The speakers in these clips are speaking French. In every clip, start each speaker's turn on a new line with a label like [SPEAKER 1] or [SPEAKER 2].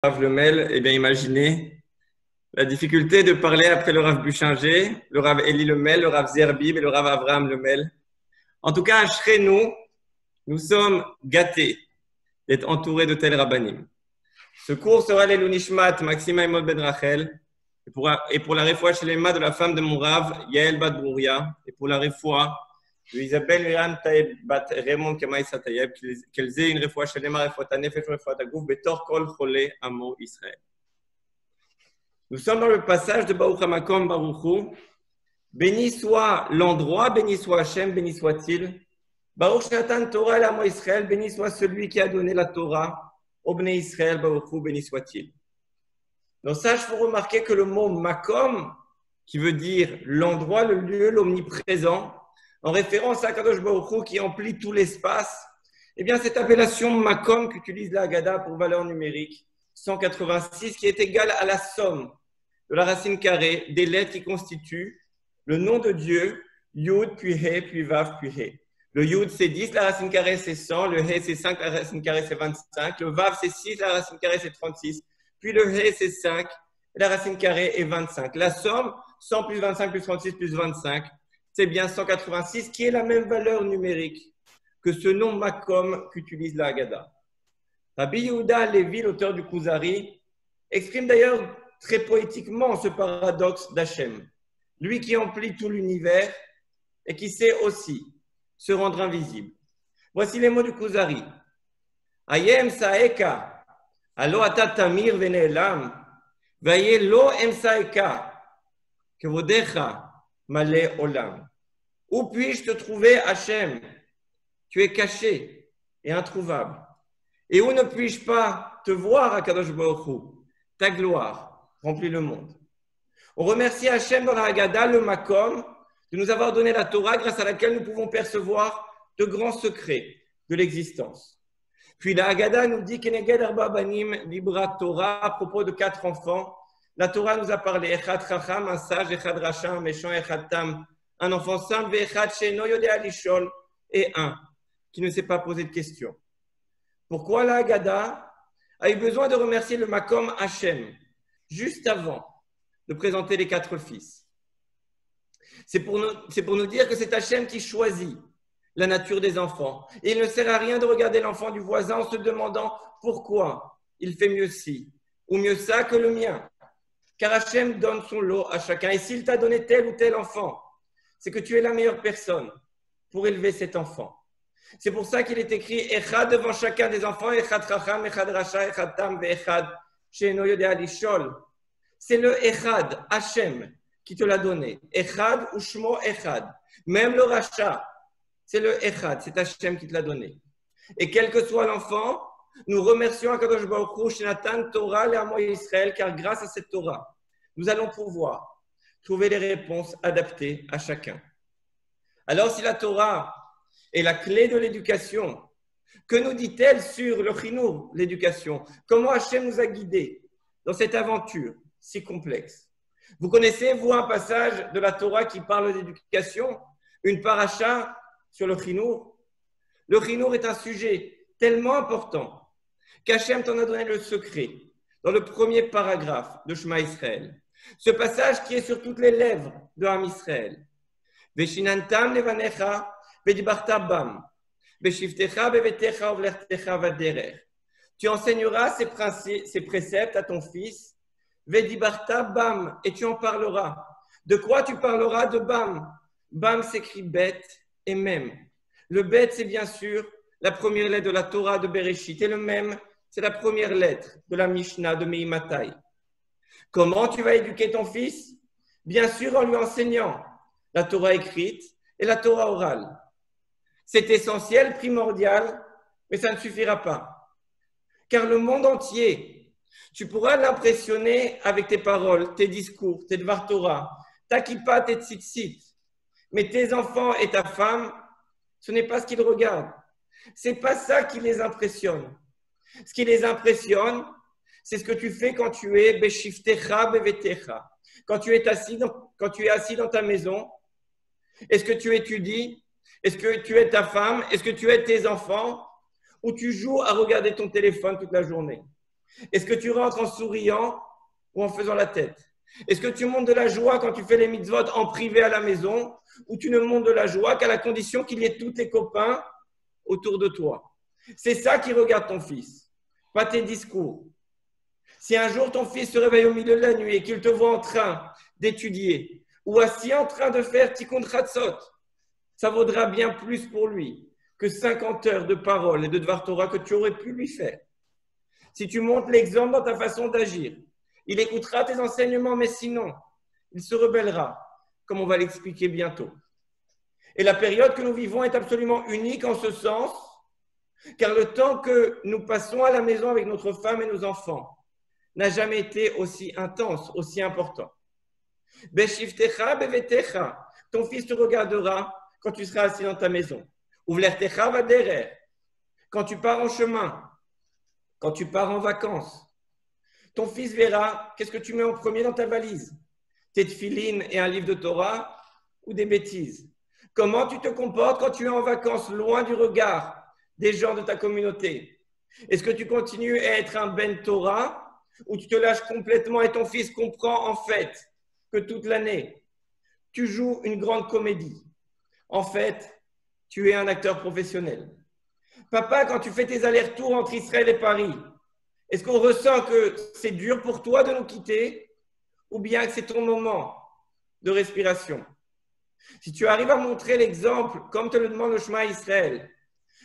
[SPEAKER 1] Rav Lemel, eh bien, imaginez la difficulté de parler après le Rav Buchinger, le Rav Eli Lemel, le Rav Zerbib et le Rav Avraham Lemel. En tout cas, chez nous, nous sommes gâtés d'être entourés de tels rabbanim. Ce cours sera l'Elou Nishmat, Maxima Emod Ben Rachel, et pour la réfoua chez les mains de la femme de mon Rav, Yael Bat Brouria, et pour la réfoua de Isabelle Miran Taïb Bat Raymond Kamaï Satayeb, qu'elles aient une réfoua chez les mains, réfoua Tanefesh, réfoua Tagouf, Betor Kol Cholé Amo Israël. Nous sommes dans le passage de Baruch HaMakom Baruchu. Béni soit l'endroit, béni soit Hachem, béni soit-il. Baruch Shnatan Torah el Amo Israël, béni soit celui qui a donné la Torah au Bnei Israël, Baruchu, béni soit-il. Dans ça, il faut remarquer que le mot Makom, qui veut dire l'endroit, le lieu, l'omniprésent, en référence à Kadosh Baruchu qui emplit tout l'espace, eh bien cette appellation Makom qu'utilise la Haggadah pour valeur numérique 186, qui est égale à la somme de la racine carrée des lettres qui constituent le nom de Dieu, Yud, puis He, puis Vav, puis He. Le Yud, c'est 10, la racine carrée, c'est 100. Le He, c'est 5, la racine carrée, c'est 25. Le Vav, c'est 6, la racine carrée, c'est 36. Puis le He, c'est 5, et la racine carrée est 25. La somme, 100 plus 25 plus 36 plus 25, c'est bien 186, qui est la même valeur numérique que ce nom Makom qu'utilise la Haggadah. Rabbi Yehuda Levi, l'auteur du Kuzari, exprime d'ailleurs très poétiquement ce paradoxe d'Hachem. Lui qui emplit tout l'univers et qui sait aussi se rendre invisible. Voici les mots du Kuzari. Ayem saeka, alo ata tamir venelam, vaye lo em saeka, kevodecha male olam. Où puis-je te trouver, Hachem? Tu es caché et introuvable. Et où ne puis-je pas te voir, Akadosh Baruch Hu? Ta gloire remplit le monde. On remercie Hachem dans la Haggadah, le Makom, de nous avoir donné la Torah grâce à laquelle nous pouvons percevoir de grands secrets de l'existence. Puis la Haggadah nous dit Keneged Arba Banim Libra Torah à propos de 4 enfants. La Torah nous a parlé Echad Chacham, un sage, Echad Rasha, un méchant, Echad Tam, un enfant simple, Echad Sheno Yodea Lishol, et un qui ne s'est pas posé de questions. Pourquoi la Haggadah a eu besoin de remercier le Makom Hachem juste avant de présenter les 4 fils? C'est pour nous dire que c'est Hachem qui choisit la nature des enfants. Et il ne sert à rien de regarder l'enfant du voisin en se demandant pourquoi il fait mieux ci ou mieux ça que le mien. Car Hachem donne son lot à chacun. Et s'il t'a donné tel ou tel enfant, c'est que tu es la meilleure personne pour élever cet enfant. C'est pour ça qu'il est écrit Echad devant chacun des enfants, Echad Chacham, Echad Rasha, Echad Tam, Echad She'eno Yodea Lishol. C'est le Echad, Hachem, qui te l'a donné. Echad ou Shmo Echad. Même le Rasha, c'est le Echad, c'est Hachem qui te l'a donné. Et quel que soit l'enfant, nous remercions Akadosh Baruch Hu, Shenatan Torah Le'amo Israël, car grâce à cette Torah, nous allons pouvoir trouver les réponses adaptées à chacun. Alors si la Torah est la clé de l'éducation, que nous dit-elle sur le Chinour, l'éducation? Comment Hachem nous a guidés dans cette aventure si complexe? Vous connaissez, vous, un passage de la Torah qui parle d'éducation, une paracha sur le Chinour? Le Chinour est un sujet tellement important qu'Hachem t'en a donné le secret dans le premier paragraphe de Shema Israël. Ce passage qui est sur toutes les lèvres de Ham Israël. Veshinantam levanecha vedibarta bam, veshivtecha bevetecha ovlertecha vaderer. Tu enseigneras ces préceptes à ton fils. Vedibarta bam, et tu en parleras. De quoi tu parleras? De bam. Bam s'écrit bête et même. Le bête, c'est bien sûr la première lettre de la Torah de Bereshit. Et le même, c'est la première lettre de la Mishnah de Mehimatai. Comment tu vas éduquer ton fils? Bien sûr en lui enseignant la Torah écrite et la Torah orale. C'est essentiel, primordial, mais ça ne suffira pas. Car le monde entier, tu pourras l'impressionner avec tes paroles, tes discours, tes Dvar Torah, ta kippa, tes tzitzit. Mais tes enfants et ta femme, ce n'est pas ce qu'ils regardent. Ce n'est pas ça qui les impressionne. Ce qui les impressionne, c'est ce que tu fais quand tu es beshiftecha bevetecha. Quand tu es assis dans ta maison, est-ce que tu étudies? Est-ce que tu es ta femme? Est-ce que tu es tes enfants? Ou tu joues à regarder ton téléphone toute la journée? Est-ce que tu rentres en souriant ou en faisant la tête? Est-ce que tu montres de la joie quand tu fais les mitzvot en privé à la maison ou tu ne montres de la joie qu'à la condition qu'il y ait tous tes copains autour de toi? C'est ça qui regarde ton fils, pas tes discours. Si un jour ton fils se réveille au milieu de la nuit et qu'il te voit en train d'étudier ou assis en train de faire Tikkun Chatzot, ça vaudra bien plus pour lui que 50 heures de parole et de Dvar Torah que tu aurais pu lui faire. Si tu montres l'exemple dans ta façon d'agir, il écoutera tes enseignements, mais sinon, il se rebellera, comme on va l'expliquer bientôt. Et la période que nous vivons est absolument unique en ce sens, car le temps que nous passons à la maison avec notre femme et nos enfants n'a jamais été aussi intense, aussi important. Beshivtecha bevetecha, ton fils te regardera quand tu seras assis dans ta maison. Uvlertecha vaderer, quand tu pars en chemin, quand tu pars en vacances. Ton fils verra qu'est-ce que tu mets en premier dans ta valise. Tes tefilines et un livre de Torah ou des bêtises. Comment tu te comportes quand tu es en vacances loin du regard des gens de ta communauté? Est-ce que tu continues à être un ben Torah ou tu te lâches complètement et ton fils comprend en fait que toute l'année, tu joues une grande comédie. En fait, tu es un acteur professionnel. Papa, quand tu fais tes allers-retours entre Israël et Paris, est-ce qu'on ressent que c'est dur pour toi de nous quitter ou bien que c'est ton moment de respiration? Si tu arrives à montrer l'exemple, comme te le demande le Shema Israël,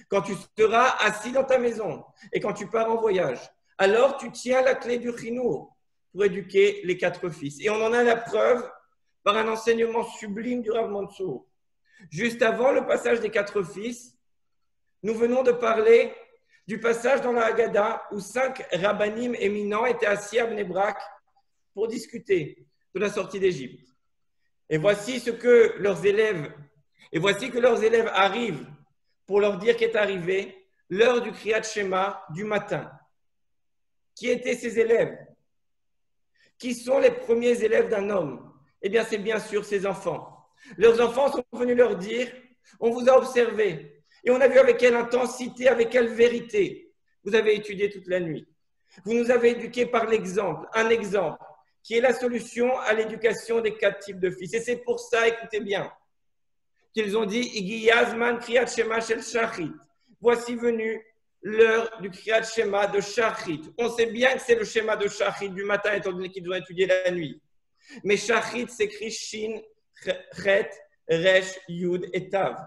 [SPEAKER 1] quand tu seras assis dans ta maison et quand tu pars en voyage, alors tu tiens la clé du Chinour pour éduquer les 4 fils. Et on en a la preuve par un enseignement sublime du Rav Mansour. Juste avant le passage des 4 fils, nous venons de parler du passage dans la Haggadah où 5 rabbanim éminents étaient assis à Bnei Brak pour discuter de la sortie d'Égypte. Et voici que leurs élèves arrivent pour leur dire qu'est arrivé l'heure du Kriyat Shema du matin. Qui étaient ces élèves? Qui sont les premiers élèves d'un homme? Eh bien, c'est bien sûr ses enfants. Leurs enfants sont venus leur dire, on vous a observé et on a vu avec quelle intensité, avec quelle vérité vous avez étudié toute la nuit. Vous nous avez éduqués par l'exemple, un exemple qui est la solution à l'éducation des 4 types de fils. Et c'est pour ça, écoutez bien, qu'ils ont dit Igiyazman Kriyat Shema Shel Shachrit. Voici venu l'heure du Kriyat Shema de Shachrit. On sait bien que c'est le schéma de Shachrit du matin, étant donné qu'ils ont étudié la nuit. Mais Shachrit s'écrit Shin, Chet, Resh, Yud et Tav.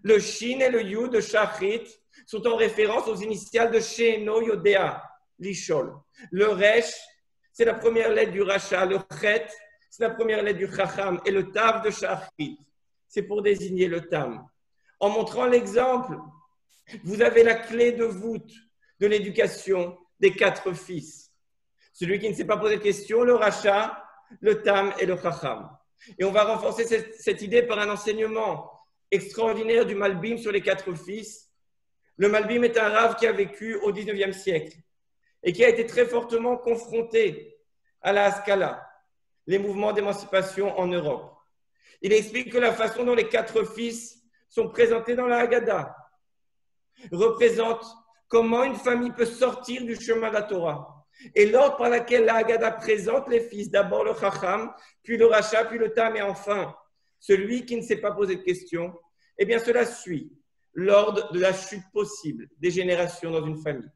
[SPEAKER 1] Le Shin et le Yud de Shachrit sont en référence aux initiales de She'eno Yodea, l'Ishol. Le Resh, c'est la première lettre du Racha. Le Chet, c'est la première lettre du Chacham. Et le Tav de Shachrit, c'est pour désigner le Tam. En montrant l'exemple, vous avez la clé de voûte de l'éducation des 4 fils. Celui qui ne s'est pas posé de questions, le Racha, le Tam et le Chacham. Et on va renforcer cette idée par un enseignement extraordinaire du Malbim sur les 4 fils. Le Malbim est un rave qui a vécu au 19e siècle et qui a été très fortement confronté à la Haskalah, les mouvements d'émancipation en Europe. Il explique que la façon dont les 4 fils sont présentés dans la Haggadah représente comment une famille peut sortir du chemin de la Torah. Et l'ordre par lequel la Haggadah présente les fils, d'abord le Chacham, puis le Racha, puis le Tam, et enfin celui qui ne s'est pas posé de questions, eh bien cela suit l'ordre de la chute possible des générations dans une famille.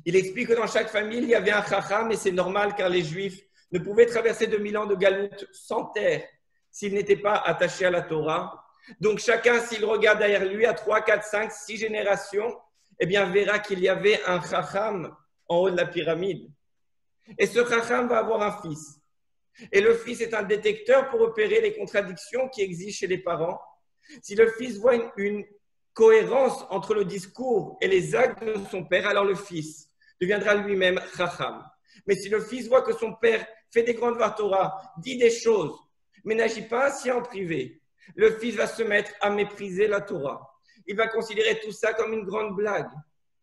[SPEAKER 1] Il explique que dans chaque famille, il y avait un Chacham, et c'est normal car les Juifs ne pouvaient traverser 2000 ans de galoute sans terre s'ils n'étaient pas attachés à la Torah. Donc chacun, s'il regarde derrière lui à 3, 4, 5, 6 générations, eh bien verra qu'il y avait un Chacham en haut de la pyramide. Et ce Chacham va avoir un fils. Et le fils est un détecteur pour repérer les contradictions qui existent chez les parents. Si le fils voit une cohérence entre le discours et les actes de son père, alors le fils deviendra lui-même Chacham. Mais si le fils voit que son père fait des grandes Torah, dit des choses, mais n'agit pas ainsi en privé, le fils va se mettre à mépriser la Torah. Il va considérer tout ça comme une grande blague.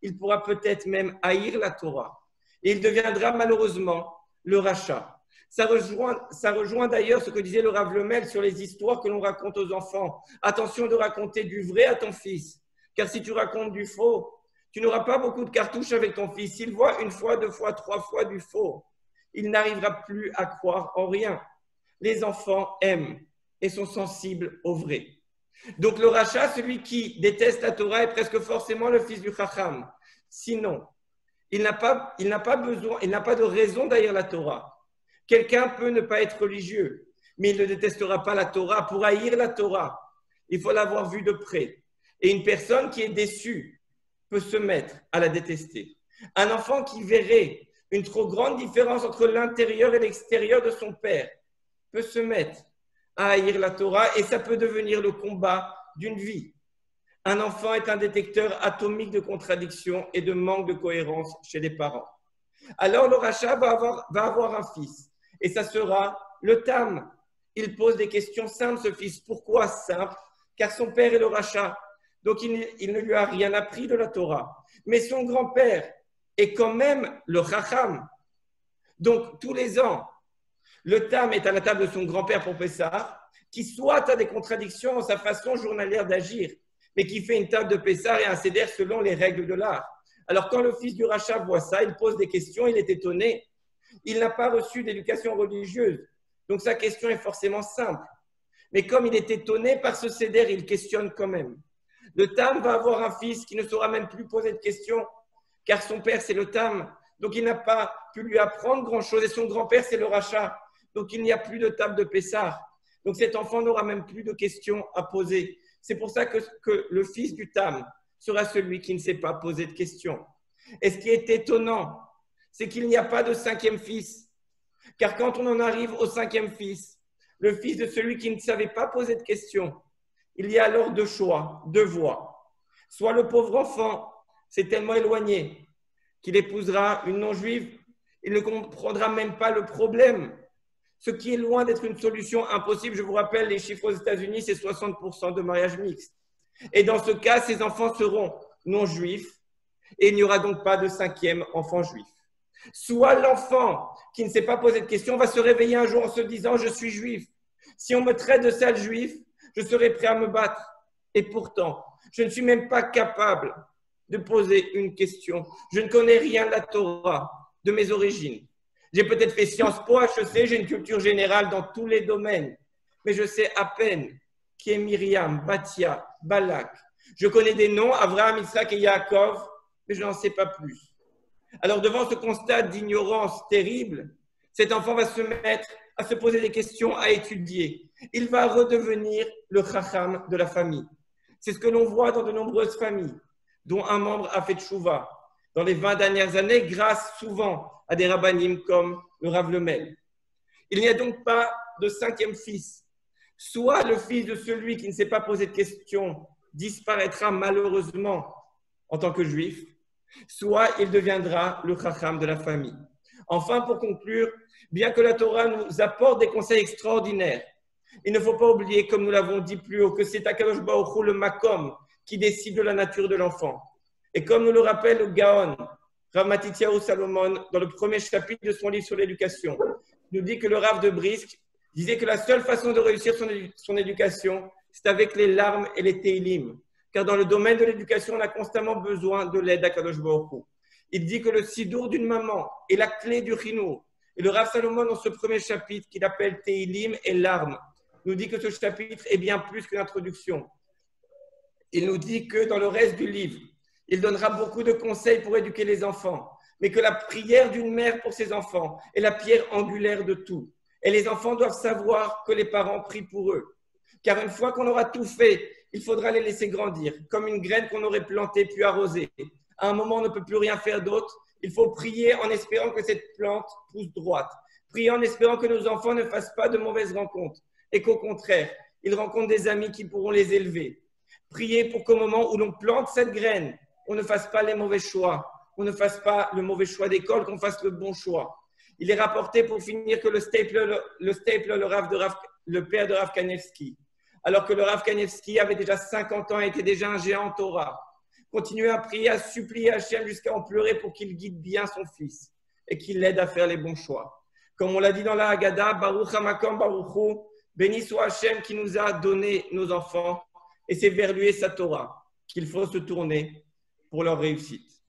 [SPEAKER 1] Il pourra peut-être même haïr la Torah. Et il deviendra malheureusement le Racha. Ça rejoint d'ailleurs ce que disait le Rav Lemel sur les histoires que l'on raconte aux enfants. Attention de raconter du vrai à ton fils, car si tu racontes du faux, Tu n'auras pas beaucoup de cartouches avec ton fils. S'il voit une fois, deux fois, trois fois du faux, il n'arrivera plus à croire en rien. Les enfants aiment et sont sensibles au vrai. Donc le rachat, celui qui déteste la Torah, est presque forcément le fils du Chacham. Sinon, il n'a pas besoin, il n'a pas de raison d'haïr la Torah. Quelqu'un peut ne pas être religieux, mais il ne détestera pas la Torah. Pour haïr la Torah, il faut l'avoir vue de près. Et une personne qui est déçue peut se mettre à la détester. Un enfant qui verrait une trop grande différence entre l'intérieur et l'extérieur de son père peut se mettre à haïr la Torah et ça peut devenir le combat d'une vie. Un enfant est un détecteur atomique de contradictions et de manque de cohérence chez les parents. Alors le rachat va avoir un fils et ça sera le Tam. Il pose des questions simples, ce fils. Pourquoi simple? Car son père est le rachat. Donc il ne lui a rien appris de la Torah. Mais son grand-père est quand même le Chacham. Donc tous les ans, le Tam est à la table de son grand-père pour Pessah, qui soit a des contradictions dans sa façon journalière d'agir, mais qui fait une table de Pessah et un Seder selon les règles de l'art. Alors quand le fils du rachat voit ça, il pose des questions, il est étonné. Il n'a pas reçu d'éducation religieuse, donc sa question est forcément simple. Mais comme il est étonné par ce Seder, il questionne quand même. Le Tam va avoir un fils qui ne saura même plus poser de questions, car son père c'est le Tam, donc il n'a pas pu lui apprendre grand-chose, et son grand-père c'est le rachat. Donc, il n'y a plus de table de Pessah. Donc, cet enfant n'aura même plus de questions à poser. C'est pour ça que le fils du Tam sera celui qui ne sait pas poser de questions. Et ce qui est étonnant, c'est qu'il n'y a pas de cinquième fils. Car quand on en arrive au cinquième fils, le fils de celui qui ne savait pas poser de questions, il y a alors deux choix, deux voies. Soit le pauvre enfant s'est tellement éloigné qu'il épousera une non-juive, il ne comprendra même pas le problème. Ce qui est loin d'être une solution impossible. Je vous rappelle, les chiffres aux États-Unis, c'est 60% de mariages mixtes. Et dans ce cas, ces enfants seront non-juifs et il n'y aura donc pas de cinquième enfant juif. Soit l'enfant qui ne s'est pas posé de questions va se réveiller un jour en se disant « je suis juif ». Si on me traite de sale juif, je serai prêt à me battre. Et pourtant, je ne suis même pas capable de poser une question. Je ne connais rien de la Torah, de mes origines. J'ai peut-être fait Sciences Po, HEC, j'ai une culture générale dans tous les domaines, mais je sais à peine qui est Myriam, Batia, Balak. Je connais des noms, Abraham, Isaac et Yaakov, mais je n'en sais pas plus. Alors devant ce constat d'ignorance terrible, cet enfant va se mettre à se poser des questions, à étudier. Il va redevenir le Chacham de la famille. C'est ce que l'on voit dans de nombreuses familles, dont un membre a fait tchouva dans les 20 dernières années, grâce souvent à des rabbanim comme le Rav Lemel. Il n'y a donc pas de cinquième fils. Soit le fils de celui qui ne s'est pas posé de questions disparaîtra malheureusement en tant que juif, soit il deviendra le chacham de la famille. Enfin, pour conclure, bien que la Torah nous apporte des conseils extraordinaires, il ne faut pas oublier, comme nous l'avons dit plus haut, que c'est Akadosh Baruch Hu, le Makom, qui décide de la nature de l'enfant. Et comme nous le rappelle le Gaon, Rav Matityahu Salomon, dans le premier chapitre de son livre sur l'éducation, nous dit que le Rav de Brisk disait que la seule façon de réussir son éducation, c'est avec les larmes et les télim. Car dans le domaine de l'éducation, on a constamment besoin de l'aide d'Akadosh Baruch Hu. Il dit que le sidour d'une maman est la clé du chinour. Et le Rav Salomon, dans ce premier chapitre, qu'il appelle télim et larmes, nous dit que ce chapitre est bien plus qu'une introduction. Il nous dit que dans le reste du livre, il donnera beaucoup de conseils pour éduquer les enfants, mais que la prière d'une mère pour ses enfants est la pierre angulaire de tout. Et les enfants doivent savoir que les parents prient pour eux. Car une fois qu'on aura tout fait, il faudra les laisser grandir, comme une graine qu'on aurait plantée puis arrosée. À un moment, on ne peut plus rien faire d'autre. Il faut prier en espérant que cette plante pousse droite. Prier en espérant que nos enfants ne fassent pas de mauvaises rencontres et qu'au contraire, ils rencontrent des amis qui pourront les élever. Prier pour qu'au moment où l'on plante cette graine, on ne fasse pas les mauvais choix, on ne fasse pas le mauvais choix d'école, qu'on fasse le bon choix. Il est rapporté pour finir que le Stapler, le père de Rav Kanevsky, alors que le Rav Kanevsky avait déjà 50 ans et était déjà un géant en Torah, continuait à prier, à supplier Hachem jusqu'à en pleurer pour qu'il guide bien son fils et qu'il l'aide à faire les bons choix. Comme on l'a dit dans la Haggadah, Baruch HaMakom Baruch Hu, béni soit Hachem qui nous a donné nos enfants et c'est vers lui et sa Torah qu'il faut se tourner pour leur réussite.